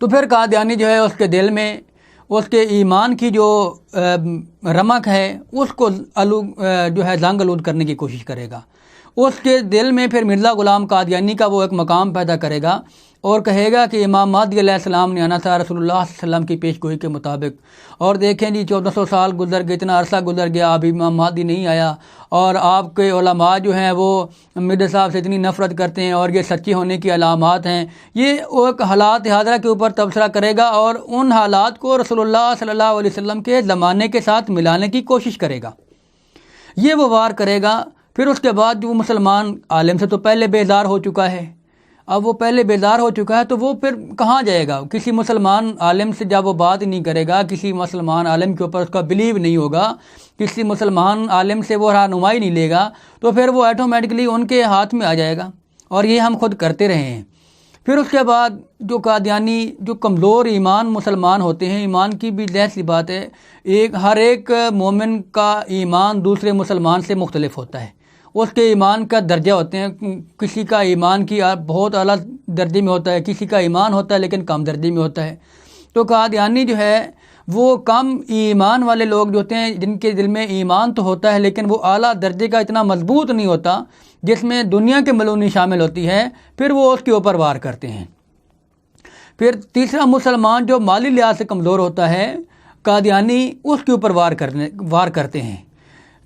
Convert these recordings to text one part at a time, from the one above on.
تو پھر قادیانی جو ہے اس کے دل میں اس کے ایمان کی جو رمق ہے اس کو جو ہے زنگ آلود کرنے کی کوشش کرے گا. اس کے دل میں پھر مرزا غلام قادیانی کا وہ ایک مقام پیدا کرے گا اور کہے گا کہ امام مہدی علیہ السلام نے آنا تھا رسول اللہ صلی اللہ علیہ وسلم کی پیش گوئی کے مطابق. اور دیکھیں جی 1400 سال گزر گئے، اتنا عرصہ گزر گیا، ابھی امام مہدی نہیں آیا، اور آپ کے علماء جو ہیں وہ مرزا صاحب سے اتنی نفرت کرتے ہیں اور یہ سچے ہونے کی علامات ہیں. یہ ایک حالات حاضرہ کے اوپر تبصرہ کرے گا اور ان حالات کو رسول اللہ صلی اللہ علیہ وسلم کے زمانے کے ساتھ ملانے کی کوشش کرے گا. یہ وہ وار کرے گا. پھر اس کے بعد جو مسلمان عالم سے تو پہلے بیزار ہو چکا ہے، اب وہ پہلے بیزار ہو چکا ہے تو وہ پھر کہاں جائے گا؟ کسی مسلمان عالم سے جب وہ بات نہیں کرے گا، کسی مسلمان عالم کے اوپر اس کا بلیو نہیں ہوگا، کسی مسلمان عالم سے وہ رہنمائی نہیں لے گا، تو پھر وہ آٹومیٹکلی ان کے ہاتھ میں آ جائے گا. اور یہ ہم خود کرتے رہے ہیں. پھر اس کے بعد جو قادیانی جو کمزور ایمان مسلمان ہوتے ہیں، ایمان کی بھی ظاہر سی بات ہے، ہر ایک مومن کا ایمان دوسرے مسلمان سے مختلف ہوتا ہے. اس کے ایمان کا درجہ ہوتے ہیں، کسی کا ایمان کی بہت اعلیٰ درجے میں ہوتا ہے، کسی کا ایمان ہوتا ہے لیکن کم درجے میں ہوتا ہے. تو قادیانی جو ہے وہ کم ایمان والے لوگ جو ہوتے ہیں، جن کے دل میں ایمان تو ہوتا ہے لیکن وہ اعلیٰ درجے کا اتنا مضبوط نہیں ہوتا، جس میں دنیا کے ملونی شامل ہوتی ہے، پھر وہ اس کے اوپر وار کرتے ہیں. پھر تیسرا مسلمان جو مالی لحاظ سے کمزور ہوتا ہے، قادیانی اس کے اوپر وار کرتے ہیں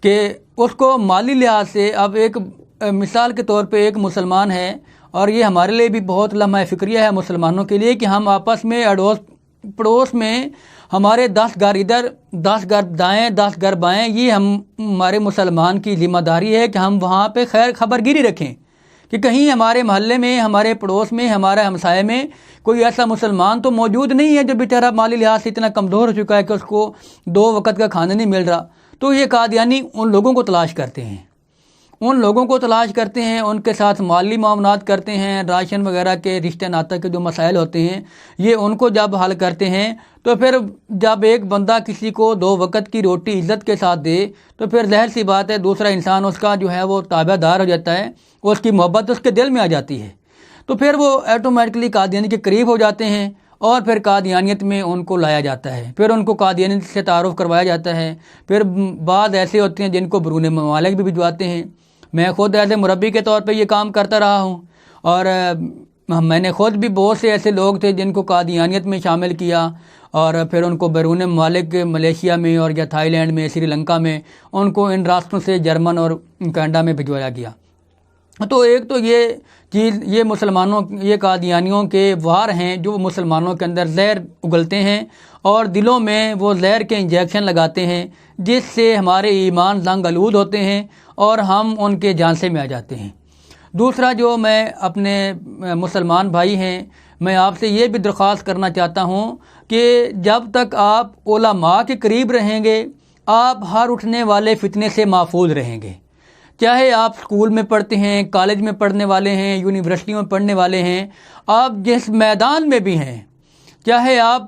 کہ اس کو مالی لحاظ سے. اب ایک مثال کے طور پہ ایک مسلمان ہے، اور یہ ہمارے لیے بھی بہت لمحہ فکریہ ہے مسلمانوں کے لیے، کہ ہم آپس میں اڑوس پڑوس میں ہمارے 10 گھر ادھر 10 گھر دائیں 10 گھر بائیں، یہ ہمارے مسلمان کی ذمہ داری ہے کہ ہم وہاں پہ خیر خبر گیری رکھیں کہ کہیں ہمارے محلے میں، ہمارے پڑوس میں، ہمارے ہمسائے میں کوئی ایسا مسلمان تو موجود نہیں ہے جو بیچارہ مالی لحاظ سے اتنا کمزور ہو چکا ہے کہ اس کو 2 وقت کا کھانا نہیں مل رہا. تو یہ قادیانی ان لوگوں کو تلاش کرتے ہیں، ان کے ساتھ مالی معاملات کرتے ہیں، راشن وغیرہ کے رشتہ ناطہ کے جو مسائل ہوتے ہیں یہ ان کو جب حل کرتے ہیں. تو پھر جب ایک بندہ کسی کو 2 وقت کی روٹی عزت کے ساتھ دے تو پھر ظاہر سی بات ہے دوسرا انسان اس کا جو ہے وہ تابع دار ہو جاتا ہے، اس کی محبت اس کے دل میں آ جاتی ہے. تو پھر وہ آٹومیٹکلی قادیانی کے قریب ہو جاتے ہیں اور پھر قادیانیت میں ان کو لایا جاتا ہے، پھر ان کو قادیانیت سے تعارف کروایا جاتا ہے. پھر بعض ایسے ہوتے ہیں جن کو بیرون ممالک بھی بھجواتے ہیں. میں خود ایسے مربی کے طور پہ یہ کام کرتا رہا ہوں، اور میں نے خود بھی بہت سے ایسے لوگ تھے جن کو قادیانیت میں شامل کیا، اور پھر ان کو بیرون ممالک ملیشیا میں اور یا تھائی لینڈ میں، سری لنکا میں، ان کو ان راستوں سے جرمن اور کینیڈا میں بھجوایا گیا. تو ایک تو یہ چیز، یہ قادیانیوں کے وار ہیں جو مسلمانوں کے اندر زہر اگلتے ہیں اور دلوں میں وہ زہر کے انجیکشن لگاتے ہیں، جس سے ہمارے ایمان زنگ آلود ہوتے ہیں اور ہم ان کے جھانسے میں آ جاتے ہیں. دوسرا جو میں اپنے مسلمان بھائی ہیں، میں آپ سے یہ بھی درخواست کرنا چاہتا ہوں کہ جب تک آپ علماء کے قریب رہیں گے، آپ ہر اٹھنے والے فتنے سے محفوظ رہیں گے. چاہے آپ اسکول میں پڑھتے ہیں، کالج میں پڑھنے والے ہیں، یونیورسٹی میں پڑھنے والے ہیں، آپ جس میدان میں بھی ہیں، چاہے آپ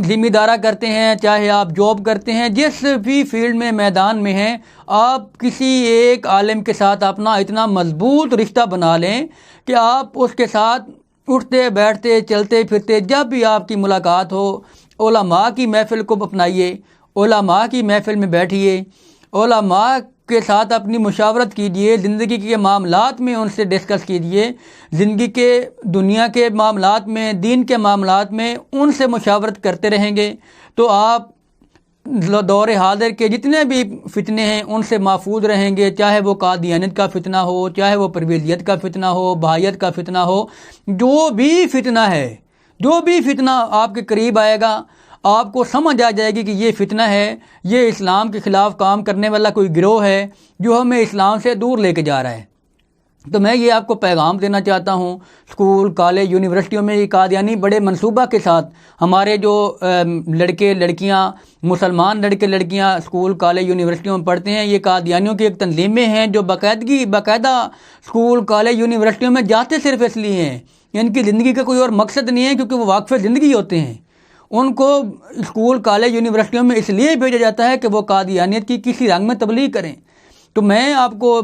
ذمہ دارہ کرتے ہیں، چاہے آپ جاب کرتے ہیں، جس بھی فیلڈ میں میدان میں ہیں، آپ کسی ایک عالم کے ساتھ اپنا اتنا مضبوط رشتہ بنا لیں کہ آپ اس کے ساتھ اٹھتے بیٹھتے چلتے پھرتے جب بھی آپ کی ملاقات ہو، علماء کی محفل کو اپنائیے، علماء کی محفل میں بیٹھیے، علماء کے ساتھ اپنی مشاورت کیجیے، زندگی کے معاملات میں ان سے ڈسکس کیجیے، زندگی کے دنیا کے معاملات میں، دین کے معاملات میں ان سے مشاورت کرتے رہیں گے تو آپ دور حاضر کے جتنے بھی فتنے ہیں ان سے محفوظ رہیں گے. چاہے وہ قادیانیت کا فتنہ ہو، چاہے وہ پرویزیت کا فتنہ ہو، بہائیت کا فتنہ ہو، جو بھی فتنہ ہے، جو بھی فتنہ آپ کے قریب آئے گا، آپ کو سمجھ آ جائے گی کہ یہ فتنہ ہے، یہ اسلام کے خلاف کام کرنے والا کوئی گروہ ہے جو ہمیں اسلام سے دور لے کے جا رہا ہے. تو میں یہ آپ کو پیغام دینا چاہتا ہوں، اسکول کالج یونیورسٹیوں میں یہ قادیانی بڑے منصوبہ کے ساتھ ہمارے جو لڑکے لڑکیاں، مسلمان لڑکے لڑکیاں اسکول کالج یونیورسٹیوں میں پڑھتے ہیں، یہ قادیانیوں کی ایک تنظیمیں ہیں جو باقاعدہ اسکول کالج یونیورسٹیوں میں جاتے صرف اس لیے ہیں، ان کی زندگی کا کوئی اور مقصد نہیں ہے، کیونکہ وہ واقف زندگی ہوتے ہیں. ان کو اسکول کالج یونیورسٹیوں میں اس لیے بھیجا جاتا ہے کہ وہ قادیانیت کی کسی رنگ میں تبلیغ کریں. تو میں آپ کو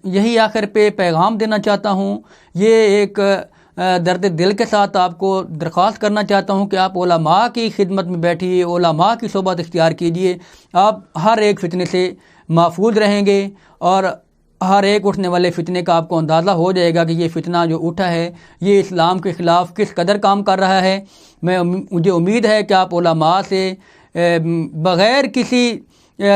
یہی آخر پہ پیغام دینا چاہتا ہوں، یہ ایک درد دل کے ساتھ آپ کو درخواست کرنا چاہتا ہوں کہ آپ علماء کی خدمت میں بیٹھیے، علماء کی صحبت اختیار کیجیے، آپ ہر ایک فتنے سے محفوظ رہیں گے، اور ہر ایک اٹھنے والے فتنے کا آپ کو اندازہ ہو جائے گا کہ یہ فتنہ جو اٹھا ہے یہ اسلام کے خلاف کس قدر کام کر رہا ہے۔ مجھے امید ہے کہ آپ علماء سے بغیر کسی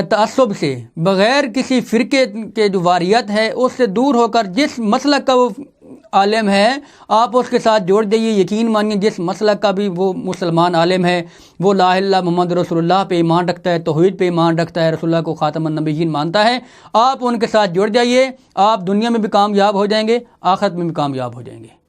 تعصب سے، بغیر کسی فرقے کے جو واریت ہے اس سے دور ہو کر جس مسلک کا وہ عالم ہے آپ اس کے ساتھ جوڑ جائیے۔ یقین مانیے جس مسلک کا بھی وہ مسلمان عالم ہے، وہ لا الہ الا اللہ محمد رسول اللہ پہ ایمان رکھتا ہے، توحید پہ ایمان رکھتا ہے، رسول اللہ کو خاتم النبیین مانتا ہے، آپ ان کے ساتھ جڑ جائیے، آپ دنیا میں بھی کامیاب ہو جائیں گے، آخرت میں بھی کامیاب ہو جائیں گے۔